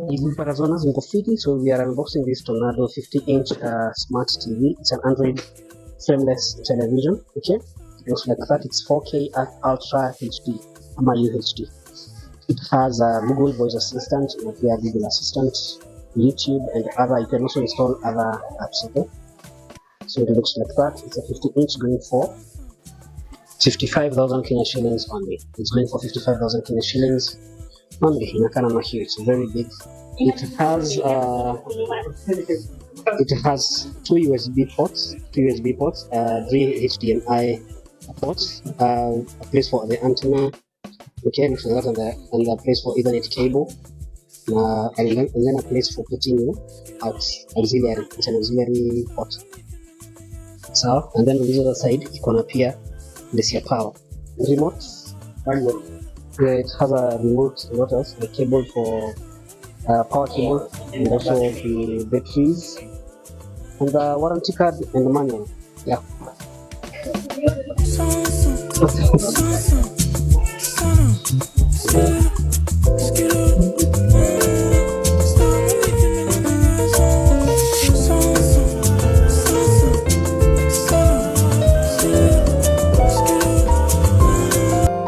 Hizi Patazone ziko fiti, so we are unboxing this Tornado 50-inch smart TV. It's an Android frameless television. Okay, it looks like that. It's 4K Ultra HD, UHD. It has a Google Voice Assistant, Google Assistant, YouTube, and other. You can also install other apps. Okay, so it looks like that. It's a 50-inch going for 55,000 Kenya shillings only. It's going for 55,000 Kenya shillings only. Inakana here. It's very big. It has two USB ports, three HDMI ports, a place for the antenna, okay, and a place for Ethernet cable, and then a place for putting auxiliary. It's an auxiliary port. So, and then on the other side, you can appear this power remote. It has a remote, a cable for power cable, and also the batteries, and the warranty card and the manual. Yeah.